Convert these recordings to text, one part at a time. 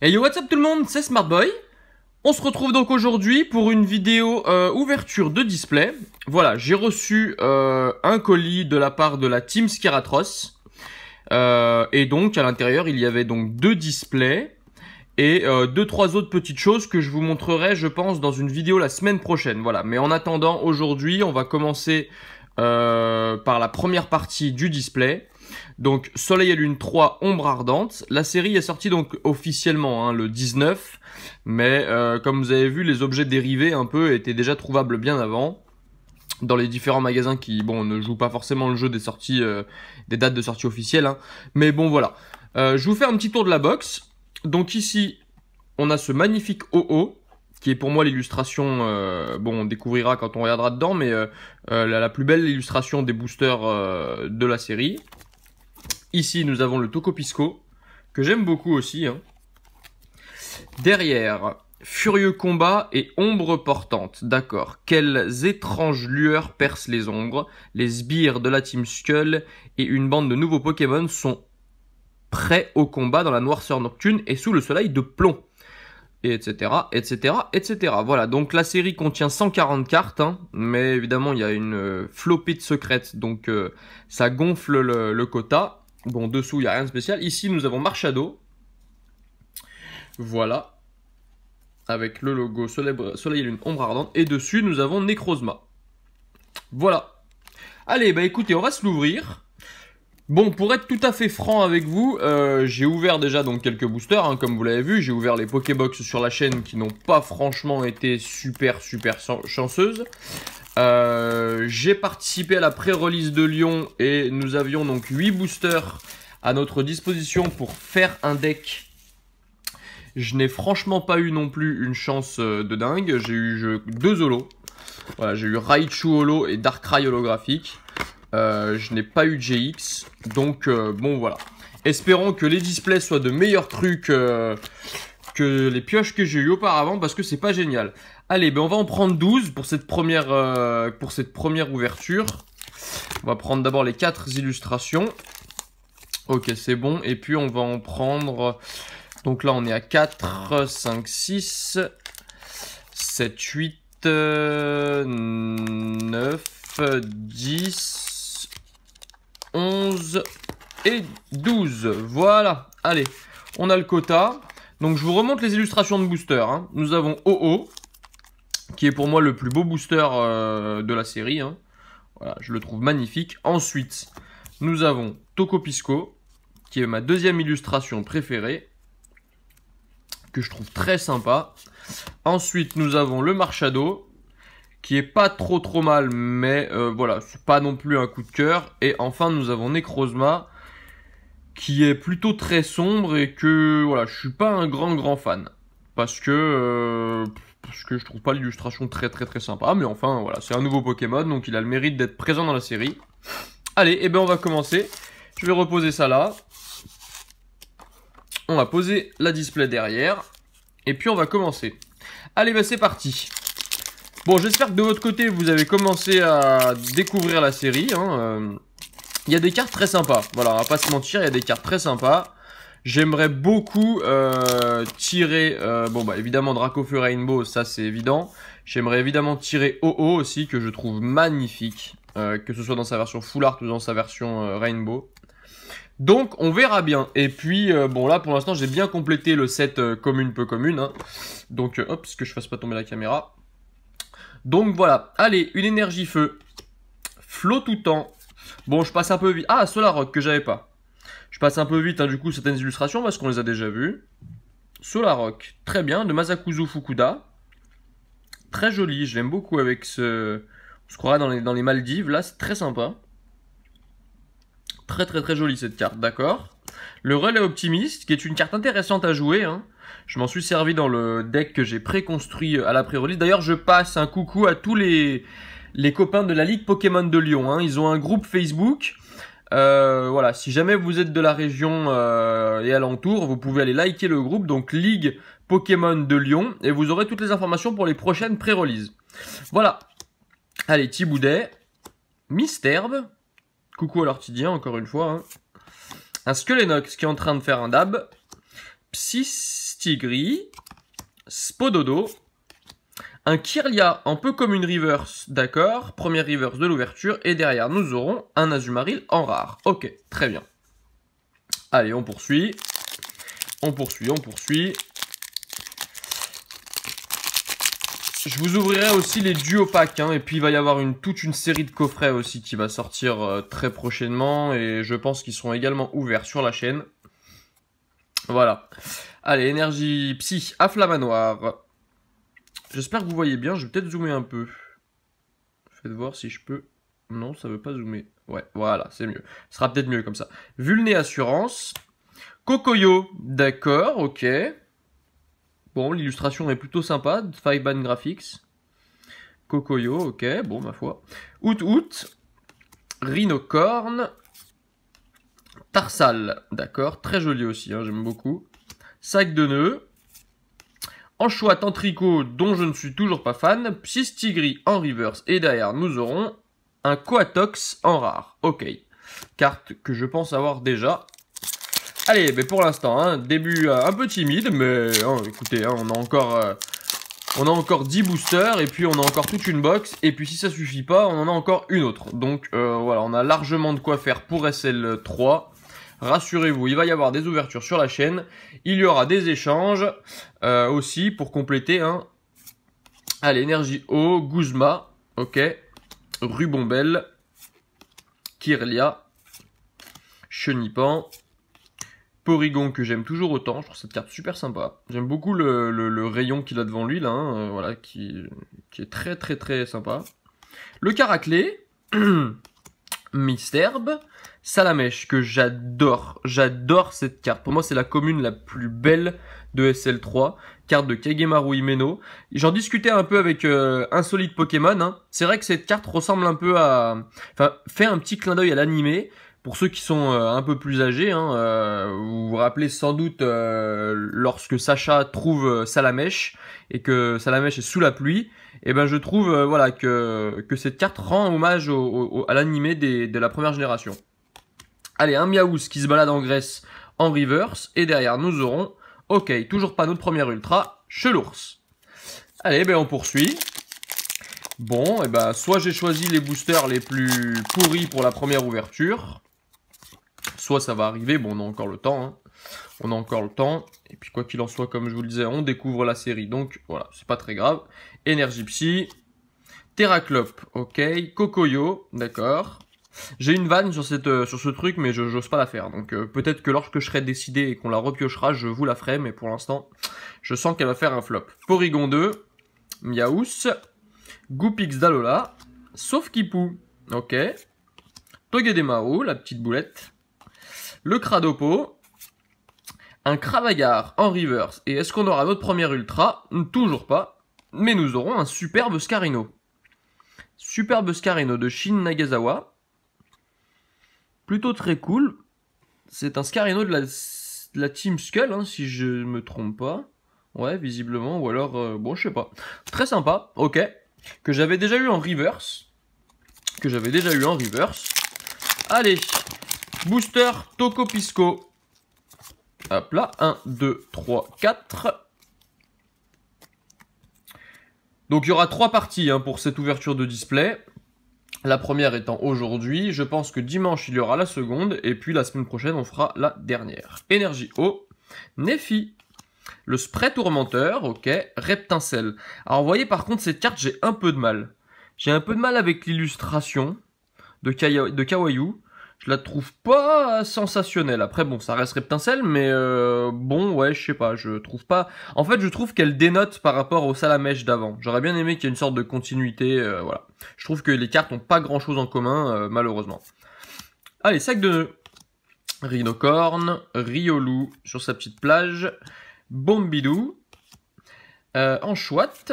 Hey yo, what's up tout le monde, c'est Smartboy. On se retrouve donc aujourd'hui pour une vidéo ouverture de display. Voilà, j'ai reçu un colis de la part de la Team Scaratros. Et donc à l'intérieur il y avait donc deux displays et deux trois autres petites choses que je vous montrerai je pense dans une vidéo la semaine prochaine. Voilà, mais en attendant aujourd'hui on va commencer par la première partie du display. Donc Soleil et Lune 3, Ombre Ardente. La série est sortie donc officiellement le 19, mais comme vous avez vu, les objets dérivés un peu étaient déjà trouvables bien avant dans les différents magasins qui ne jouent pas forcément le jeu des sorties, des dates de sortie officielles. Mais bon voilà. Je vous fais un petit tour de la box. Donc ici, on a ce magnifique OO qui est pour moi l'illustration, on découvrira quand on regardera dedans, mais la plus belle illustration des boosters de la série. Ici, nous avons le Tokopisco, que j'aime beaucoup aussi. Derrière, Furieux Combat et Ombre Portante. D'accord. Quelles étranges lueurs percent les ombres. Les sbires de la Team Skull et une bande de nouveaux Pokémon sont prêts au combat dans la noirceur nocturne et sous le soleil de plomb. Et etc, etc, etc. Voilà, donc la série contient 140 cartes, mais évidemment, il y a une flopée de secrètes, donc ça gonfle le quota. Bon, dessous, il n'y a rien de spécial. Ici, nous avons Marshado. Voilà. Avec le logo Soleil et Lune Ombre Ardente. Et dessus, nous avons Necrozma. Voilà. Allez, bah écoutez, on va se l'ouvrir. Bon, pour être tout à fait franc avec vous, j'ai ouvert déjà donc quelques boosters, comme vous l'avez vu. J'ai ouvert les Pokébox sur la chaîne qui n'ont pas franchement été super chanceuses. J'ai participé à la pré-release de Lyon et nous avions donc 8 boosters à notre disposition pour faire un deck. Je n'ai franchement pas eu non plus une chance de dingue. J'ai eu deux holos. Voilà, j'ai eu Raichu holo et Darkrai holographique. Je n'ai pas eu de GX. Donc bon voilà. Espérons que les displays soient de meilleurs trucs que les pioches que j'ai eu auparavant parce que c'est pas génial. Allez, ben on va en prendre 12 pour cette première ouverture. On va prendre d'abord les 4 illustrations. Ok, c'est bon. Et puis on va en prendre... Donc là, on est à 4, 5, 6, 7, 8, 9, 10, 11 et 12. Voilà. Allez, on a le quota. Donc je vous remonte les illustrations de booster. Nous avons OO, qui est pour moi le plus beau booster de la série. Voilà, je le trouve magnifique. Ensuite, nous avons Tokopisco, qui est ma deuxième illustration préférée, que je trouve très sympa. Ensuite, nous avons le Marshado, qui est pas trop mal, mais voilà, c'est pas non plus un coup de cœur. Et enfin, nous avons Necrozma, qui est plutôt très sombre et que voilà, je suis pas un grand fan parce que je trouve pas l'illustration très sympa. Mais enfin, voilà, c'est un nouveau Pokémon, donc il a le mérite d'être présent dans la série. Allez, et ben on va commencer. Je vais reposer ça là. On va poser la display derrière. Et puis on va commencer. Allez, bah c'est parti. Bon, j'espère que de votre côté, vous avez commencé à découvrir la série. Il y a des cartes très sympas. Voilà, on va pas se mentir, il y a des cartes très sympas. J'aimerais beaucoup tirer... évidemment, Dracofeu Rainbow, ça c'est évident. J'aimerais évidemment tirer OO aussi, que je trouve magnifique. Que ce soit dans sa version Full Art ou dans sa version Rainbow. Donc on verra bien. Et puis là pour l'instant j'ai bien complété le set commune peu commune. Donc hop, parce que je fasse pas tomber la caméra. Donc voilà, allez, une énergie feu. Flot tout temps. Bon, je passe un peu vite. Ah, Solarock que j'avais pas. Je passe un peu vite du coup certaines illustrations parce qu'on les a déjà vues. Solarock, très bien, de Masakuzu Fukuda. Très joli, je l'aime beaucoup avec ce... On se croirait dans les Maldives, là c'est très sympa. Très jolie cette carte, d'accord. Le Relais Optimiste, qui est une carte intéressante à jouer. Je m'en suis servi dans le deck que j'ai préconstruit à la pré-release. D'ailleurs, je passe un coucou à tous les copains de la Ligue Pokémon de Lyon. Ils ont un groupe Facebook. Voilà, si jamais vous êtes de la région et alentour, vous pouvez aller liker le groupe. Donc, Ligue Pokémon de Lyon. Et vous aurez toutes les informations pour les prochaines pré-releases. Voilà. Allez, Thiboudet. Misterbe. Coucou à l'ortidien, encore une fois. Un Skelenox qui est en train de faire un dab. Psystigri, Spododo, un Kirlia un peu comme une reverse, d'accord, première reverse de l'ouverture, et derrière nous aurons un Azumarill en rare. Ok, très bien. Allez, on poursuit. On poursuit, on poursuit. Je vous ouvrirai aussi les duos packs, hein, et puis il va y avoir toute une série de coffrets aussi qui va sortir très prochainement, et je pense qu'ils seront également ouverts sur la chaîne. Voilà. Allez, énergie psy à Flamanoir. J'espère que vous voyez bien, je vais peut-être zoomer un peu. Faites voir si je peux. Non, ça veut pas zoomer. Ouais, voilà, c'est mieux. Ce sera peut-être mieux comme ça. Vulné Assurance. Kokoyo, d'accord, ok. Bon, l'illustration est plutôt sympa. Five-Band Graphics. Kokoyo, ok, bon, ma foi. Out. Rhinocorn. Tarsal, d'accord, très joli aussi, hein, j'aime beaucoup. Sac de nœuds. Anchoite en tricot, dont je ne suis toujours pas fan. Psystigri en reverse. Et derrière, nous aurons un Coatox en rare. Ok. Carte que je pense avoir déjà. Allez, mais pour l'instant, hein, début un peu timide, mais hein, écoutez, hein, on a encore 10 boosters, et puis on a encore toute une box, et puis si ça suffit pas, on en a encore une autre. Donc voilà, on a largement de quoi faire pour SL3. Rassurez-vous, il va y avoir des ouvertures sur la chaîne, il y aura des échanges aussi pour compléter. Hein. Allez, énergie eau, Guzma, ok, Rubombelle, Kirlia, Chenipan, Porygon que j'aime toujours autant, je trouve cette carte super sympa. J'aime beaucoup le rayon qu'il a devant lui là, hein, voilà, qui est très très très sympa. Le Caraclé, Misterbe, Salamèche que j'adore cette carte. Pour moi c'est la commune la plus belle de SL3, carte de Kagemaru Himeno. J'en discutais un peu avec Insolite Pokémon, hein. C'est vrai que cette carte ressemble un peu à... Enfin, fait un petit clin d'œil à l'animé. Pour ceux qui sont un peu plus âgés, hein, vous vous rappelez sans doute lorsque Sacha trouve Salamèche et que Salamèche est sous la pluie, et ben je trouve voilà que cette carte rend hommage à l'animé de la première génération. Allez, un Miaouz qui se balade en Grèce en reverse, et derrière nous aurons, ok, toujours pas notre première ultra, Chelours. Allez, ben on poursuit. Bon, et ben soit j'ai choisi les boosters les plus pourris pour la première ouverture, soit ça va arriver, bon on a encore le temps, hein. On a encore le temps, et puis quoi qu'il en soit, comme je vous le disais, on découvre la série, donc voilà, c'est pas très grave. Énergie Psy, Terraclope, ok, Kokoyo, d'accord. J'ai une vanne sur ce truc, mais je n'ose pas la faire, donc peut-être que lorsque je serai décidé et qu'on la repiochera, je vous la ferai, mais pour l'instant, je sens qu'elle va faire un flop. Porygon 2, Miaous, Goopix d'Alola, sauf Kipou, ok. Togedemaru, la petite boulette. Le Cradopo, un Cravaillard en reverse. Et est-ce qu'on aura notre première ultra? Toujours pas. Mais nous aurons un superbe Scarino. Superbe Scarino de Shin Nagasawa. Plutôt très cool. C'est un Scarino de la Team Skull, hein, si je ne me trompe pas. Ouais, visiblement. Ou alors, bon, je sais pas. Très sympa, ok. Que j'avais déjà eu en reverse. Allez. Booster Tokopisco. Hop là, 1, 2, 3, 4. Donc il y aura 3 parties hein, pour cette ouverture de display. La première étant aujourd'hui. Je pense que dimanche il y aura la seconde. Et puis la semaine prochaine on fera la dernière. Énergie eau. Nefi. Le spray tourmenteur, ok. Reptincelle. Alors vous voyez par contre cette carte j'ai un peu de mal. J'ai un peu de mal avec l'illustration de Kawaii. Je la trouve pas sensationnelle. Après, bon, ça reste Reptincelle, mais bon, ouais, je sais pas, je trouve pas... En fait, je trouve qu'elle dénote par rapport au Salamèche d'avant. J'aurais bien aimé qu'il y ait une sorte de continuité, voilà. Je trouve que les cartes ont pas grand-chose en commun, malheureusement. Allez, sac de nœuds. Rhinocorn, Riolu sur sa petite plage, Bombidou, Anchoite,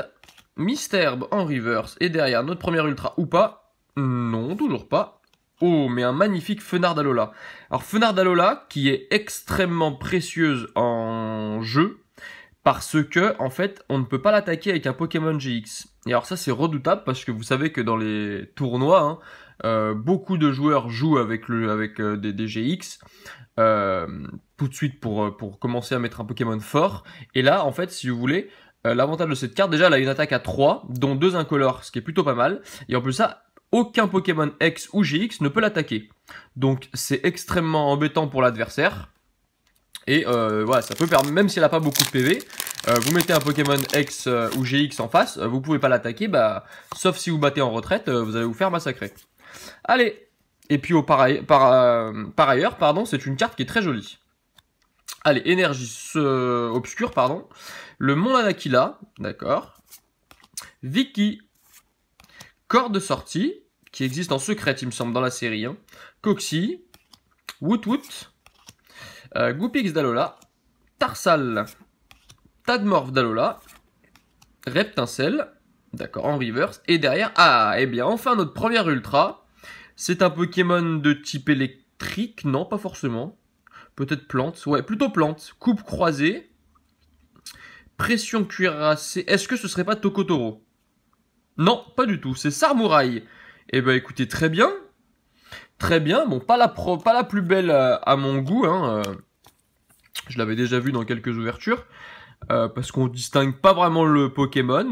Misterbe en reverse, et derrière, notre première ultra ou pas? Non, toujours pas. Oh, mais un magnifique Fenard d'Alola. Alors, Fenard d'Alola, qui est extrêmement précieuse en jeu, parce que, en fait, on ne peut pas l'attaquer avec un Pokémon GX. Et alors ça, c'est redoutable, parce que vous savez que dans les tournois, hein, Beaucoup de joueurs jouent avec, des GX. Tout de suite pour commencer à mettre un Pokémon fort. Et là, en fait, si vous voulez, l'avantage de cette carte, déjà, elle a une attaque à 3, dont 2 incolores, ce qui est plutôt pas mal. Et en plus ça, aucun Pokémon X ou GX ne peut l'attaquer. Donc c'est extrêmement embêtant pour l'adversaire. Et voilà, ça peut permettre, même si elle n'a pas beaucoup de PV, vous mettez un Pokémon X ou GX en face, vous pouvez pas l'attaquer, bah, sauf si vous battez en retraite, vous allez vous faire massacrer. Allez. Et puis par ailleurs, pardon, c'est une carte qui est très jolie. Allez, énergie obscure, pardon. Le Mont Lanakila, d'accord. Vicky. Corps de sortie, qui existe en secret, il me semble, dans la série. Hein. Coxy. Woot-Woot. Goopix d'Alola. Tarsal. Tadmorph d'Alola. Reptincelle. D'accord, en reverse. Et derrière, eh bien, enfin, notre première ultra. C'est un Pokémon de type électrique. Non, pas forcément. Peut-être plante. Ouais, plutôt plante. Coupe croisée. Pression cuirassée. Est-ce que ce serait pas Tokotoro? Non, pas du tout. C'est Sarmouraï. Eh ben, écoutez, très bien. Très bien. Bon, pas la plus belle à mon goût. Hein. Je l'avais déjà vu dans quelques ouvertures. Parce qu'on distingue pas vraiment le Pokémon.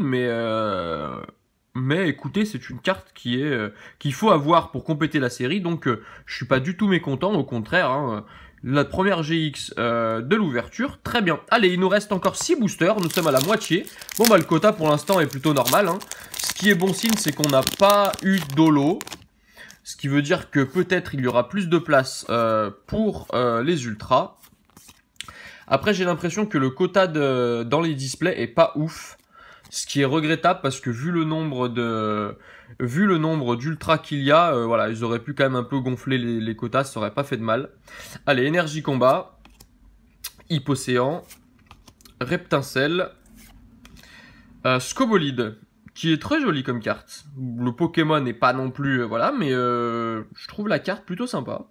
Mais écoutez, c'est une carte qu'il faut avoir pour compléter la série. Donc, je suis pas du tout mécontent. Au contraire, hein. La première GX de l'ouverture, très bien. Allez, il nous reste encore 6 boosters, nous sommes à la moitié. Bon bah le quota pour l'instant est plutôt normal. Hein. Ce qui est bon signe, c'est qu'on n'a pas eu d'holo. Ce qui veut dire que peut-être il y aura plus de place pour les ultras. Après, j'ai l'impression que le quota dans les displays est pas ouf. Ce qui est regrettable parce que vu le nombre d'ultras qu'il y a, voilà, ils auraient pu quand même un peu gonfler les quotas, ça aurait pas fait de mal. Allez, énergie combat, Hypocéan, Reptincelle, Scobolide, qui est très joli comme carte. Le Pokémon n'est pas non plus, voilà, mais je trouve la carte plutôt sympa.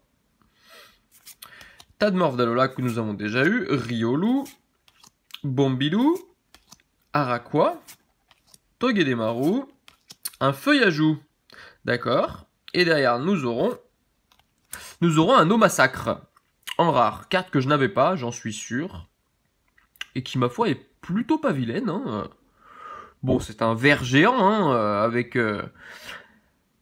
Tadmorph d'Alola que nous avons déjà eu, Riolu, Bombidou, Araqua, Togedemaru, un Feuillajou, d'accord. Et derrière, nous aurons un Omasacre en rare, carte que je n'avais pas, j'en suis sûr, et qui, ma foi, est plutôt pas vilaine. Hein. Bon, c'est un ver géant, hein,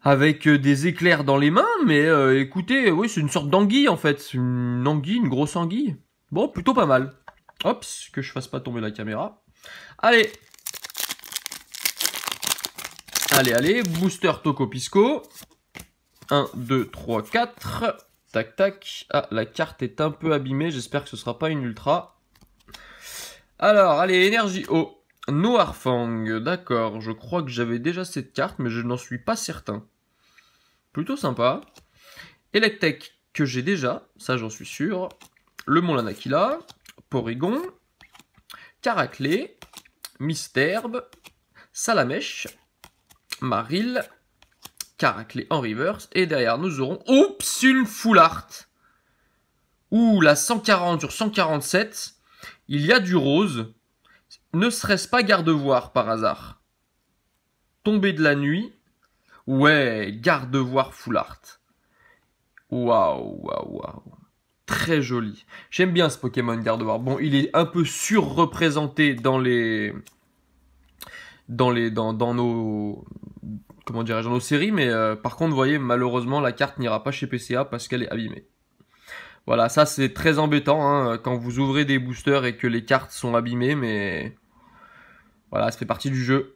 avec des éclairs dans les mains, mais écoutez, oui, c'est une sorte d'anguille, en fait. Une anguille, une grosse anguille. Bon, plutôt pas mal. Hop, que je fasse pas tomber la caméra. Allez. Allez, booster Tokopisco. 1, 2, 3, 4. Tac, tac. Ah, la carte est un peu abîmée, j'espère que ce sera pas une ultra. Alors, allez, énergie eau. Noirfang, d'accord, je crois que j'avais déjà cette carte, mais je n'en suis pas certain. Plutôt sympa. Electek, que j'ai déjà, ça j'en suis sûr. Le Mont Lanakila, Porygon, Caraclé, Misterbe, Salamèche, Maril, Caraclé en reverse, et derrière nous aurons, oups, une full art. Ouh, la 140 sur 147, il y a du rose. Ne serait-ce pas Gardevoir par hasard? Tombée de la nuit. Ouais, Gardevoir full art. Waouh. Très joli. J'aime bien ce Pokémon Gardevoir. Bon, il est un peu surreprésenté dans nos... Comment dirais-je, dans nos séries, mais par contre, vous voyez, malheureusement, la carte n'ira pas chez PCA parce qu'elle est abîmée. Voilà, ça c'est très embêtant, hein, quand vous ouvrez des boosters et que les cartes sont abîmées, mais... Voilà, ça fait partie du jeu.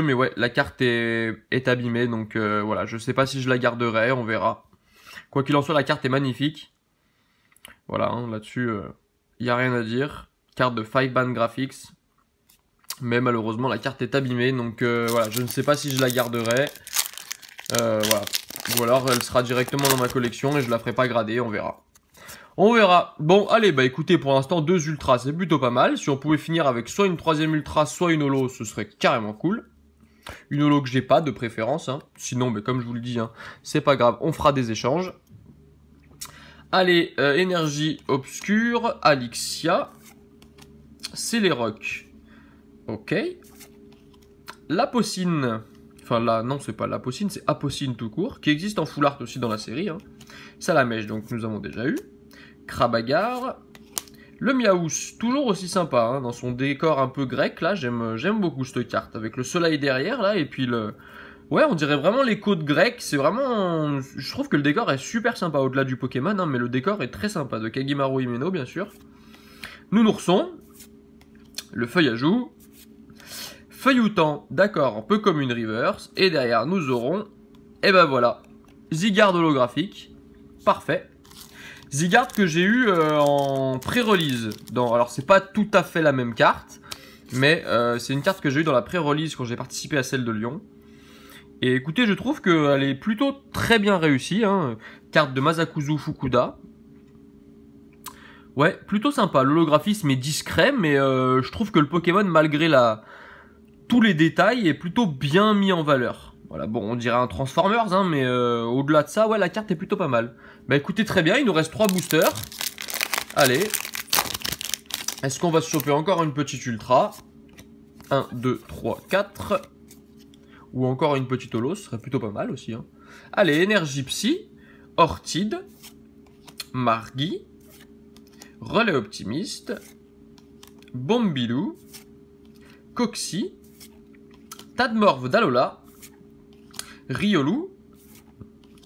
Mais ouais, la carte est abîmée, donc voilà, je sais pas si je la garderai, on verra. Quoi qu'il en soit, la carte est magnifique. Voilà, hein, là-dessus, y a rien à dire. Carte de 5-band graphics. Mais malheureusement, la carte est abîmée, donc voilà, je ne sais pas si je la garderai. Voilà. Ou alors, elle sera directement dans ma collection et je la ferai pas grader, on verra. On verra. Bon, allez, bah écoutez, pour l'instant, 2 ultras, c'est plutôt pas mal. Si on pouvait finir avec soit une 3ème ultra, soit une holo, ce serait carrément cool. Une holo que j'ai pas, de préférence. Hein. Sinon, bah, comme je vous le dis, hein, c'est pas grave, on fera des échanges. Allez, énergie obscure, Alixia, Celeroc. Ok. La Pocine, Enfin là, non, c'est pas l'Apocine, c'est Apocine tout court, qui existe en full art aussi dans la série. Hein. Salamèche, donc nous avons déjà eu. Krabagar. Le Miaous, toujours aussi sympa, hein, dans son décor un peu grec, là, j'aime beaucoup cette carte, avec le soleil derrière, là, et puis le... Ouais, on dirait vraiment les côtes grecques, c'est vraiment... Je trouve que le décor est super sympa, au-delà du Pokémon, hein, mais le décor est très sympa, de Kagimaru Himeno, bien sûr. Nounourson, le Feuillajou, Feuilloutant, d'accord, un peu comme une Reverse, et derrière nous aurons, et ben voilà, Zygarde holographique, parfait. Zygarde que j'ai eu en pré-release. Alors c'est pas tout à fait la même carte, mais c'est une carte que j'ai eu dans la pré-release quand j'ai participé à celle de Lyon. Et écoutez, je trouve qu'elle est plutôt très bien réussie. Hein. Carte de Masakuzu Fukuda. Ouais, plutôt sympa. L'holographisme est discret, mais je trouve que le Pokémon, malgré tous les détails, est plutôt bien mis en valeur. Voilà, bon, on dirait un Transformers, hein, mais au-delà de ça, ouais, la carte est plutôt pas mal. Bah écoutez, très bien, il nous reste 3 boosters. Allez. Est-ce qu'on va se choper encore une petite Ultra? 1, 2, 3, 4. Ou encore une petite Holo, ce serait plutôt pas mal aussi. Hein. Allez, Énergie Psy, Ortide, Margui, Relais Optimiste, Bombilou, Coxy, Tadmorve d'Alola, Riolu,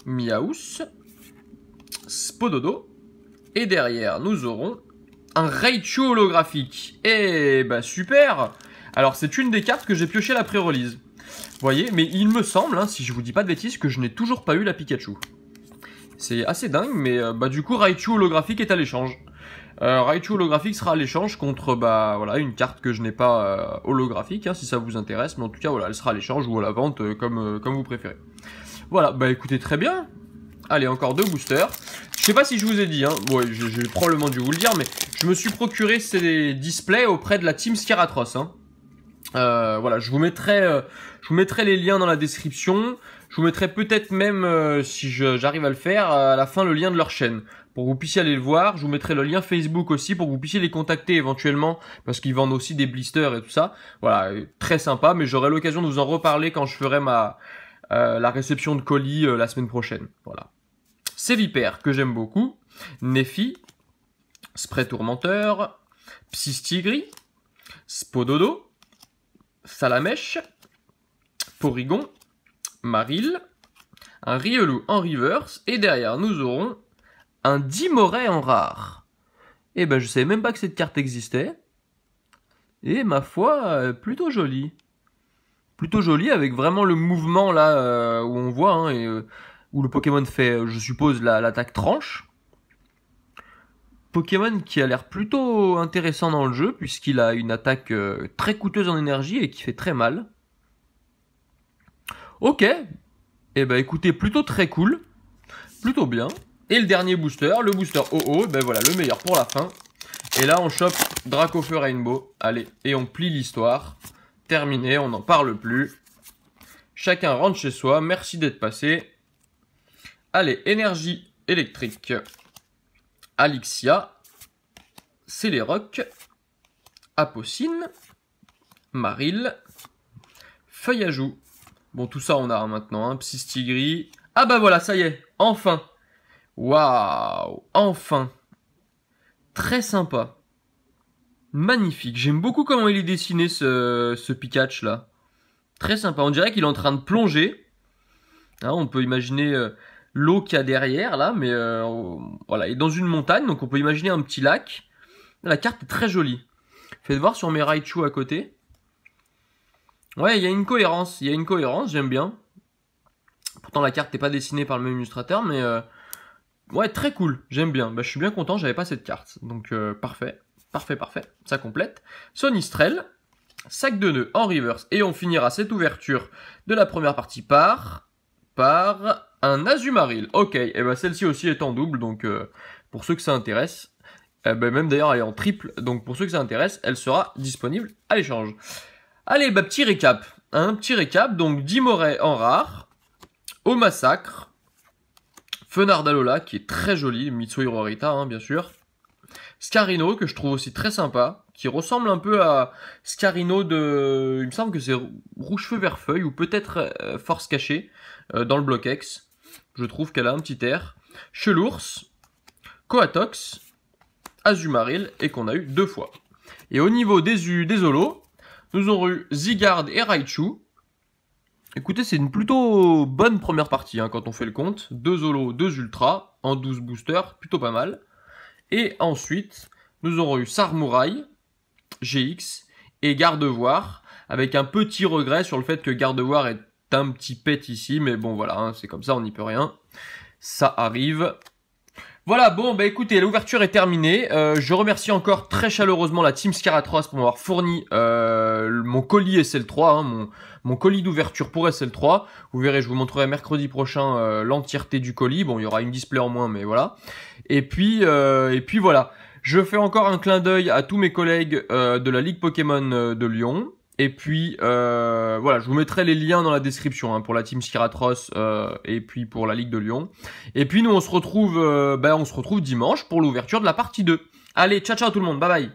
Miaous, Spododo, et derrière nous aurons un Raichu holographique. Et bah super. Alors c'est une des cartes que j'ai pioché à la pré-release. Vous voyez, mais il me semble, hein, si je vous dis pas de bêtises, que je n'ai toujours pas eu la Pikachu. C'est assez dingue, mais bah du coup Raichu holographique est à l'échange. Raichu holographique sera à l'échange contre bah voilà une carte que je n'ai pas holographique, hein, si ça vous intéresse, mais en tout cas voilà, elle sera à l'échange ou à la vente comme vous préférez. Voilà, bah écoutez, très bien. Allez, encore 2 boosters. Je sais pas si je vous ai dit, hein, ouais, j'ai probablement dû vous le dire, mais je me suis procuré ces displays auprès de la team Scaratros. Hein. Voilà, je vous mettrai les liens dans la description. Je vous mettrai peut-être même, si j'arrive à le faire, à la fin le lien de leur chaîne. Pour que vous puissiez aller le voir. Je vous mettrai le lien Facebook aussi pour que vous puissiez les contacter éventuellement. Parce qu'ils vendent aussi des blisters et tout ça. Voilà, très sympa. Mais j'aurai l'occasion de vous en reparler quand je ferai la réception de colis la semaine prochaine. Voilà. Sévipère, que j'aime beaucoup. Néphi. Spray Tourmenteur. Psystigri. Spododo. Salamèche. Porygon. Maril. Un Riolu en reverse. Et derrière, nous aurons un Dimoré en rare. Et ben, je savais même pas que cette carte existait. Et ma foi, plutôt jolie. Plutôt jolie, avec vraiment le mouvement là où on voit, hein, et où le Pokémon fait, je suppose, l'attaque tranche. Pokémon qui a l'air plutôt intéressant dans le jeu, puisqu'il a une attaque très coûteuse en énergie et qui fait très mal. Ok. Et ben écoutez, plutôt très cool. Plutôt bien. Et le dernier booster, le booster OO, ben voilà, le meilleur pour la fin. Et là, on chope Dracofeu Rainbow. Allez, et on plie l'histoire. Terminé, on n'en parle plus. Chacun rentre chez soi. Merci d'être passé. Allez, énergie électrique. Alixia. Céléroc. Apocine. Maril. Feuillajou. Bon, tout ça, on a maintenant. Hein, Psystigri. Ah bah voilà, ça y est. Enfin. Waouh. Enfin. Très sympa. Magnifique. J'aime beaucoup comment il est dessiné, ce Pikachu là. Très sympa. On dirait qu'il est en train de plonger. Hein, on peut imaginer l'eau qu'il y a derrière là, mais voilà, il est dans une montagne, donc on peut imaginer un petit lac. La carte est très jolie. Faites voir sur mes Raichu à côté. Ouais, il y a une cohérence. Il y a une cohérence, j'aime bien. Pourtant, la carte n'est pas dessinée par le même illustrateur, mais ouais, très cool. J'aime bien. Bah, je suis bien content, j'avais pas cette carte. Donc, parfait. Parfait, parfait. Ça complète. Sonistrel. Sac de nœuds en reverse. Et on finira cette ouverture de la première partie par un Azumarill. Ok, et ben celle-ci aussi est en double, donc pour ceux que ça intéresse, même d'ailleurs elle est en triple, donc pour ceux que ça intéresse, elle sera disponible à l'échange. Allez, bah petit récap. Un petit récap, donc Dimoré en rare, au massacre, Fenard d'Alola qui est très joli, Mitsuhiro Rita, hein, bien sûr, Scarino, que je trouve aussi très sympa, qui ressemble un peu à Scarino de... Il me semble que c'est Rouge-Feu Vert Feuille, ou peut-être Force Cachée, dans le bloc X. Je trouve qu'elle a un petit air. Chelours, Coatox, Azumarill, et qu'on a eu 2 fois. Et au niveau des holos, nous aurons eu Zygarde et Raichu. Écoutez, c'est une plutôt bonne première partie, hein, quand on fait le compte. 2 holos, 2 ultras, en 12 boosters, plutôt pas mal. Et ensuite, nous aurons eu Sarmouraï, GX, et Gardevoir, avec un petit regret sur le fait que Gardevoir est un petit pet ici, mais bon voilà, hein, c'est comme ça, on n'y peut rien. Ça arrive. Voilà, bon, bah écoutez, l'ouverture est terminée. Je remercie encore très chaleureusement la Team Scaratros pour m'avoir fourni mon colis SL3, hein, mon colis d'ouverture pour SL3. Vous verrez, je vous montrerai mercredi prochain l'entièreté du colis. Bon, il y aura une display en moins, mais voilà. Et puis voilà. Je fais encore un clin d'œil à tous mes collègues de la Ligue Pokémon de Lyon. Et puis voilà, je vous mettrai les liens dans la description, hein, pour la Team Scaratros et puis pour la Ligue de Lyon. Et puis nous on se retrouve dimanche pour l'ouverture de la partie 2. Allez, ciao ciao tout le monde, bye bye.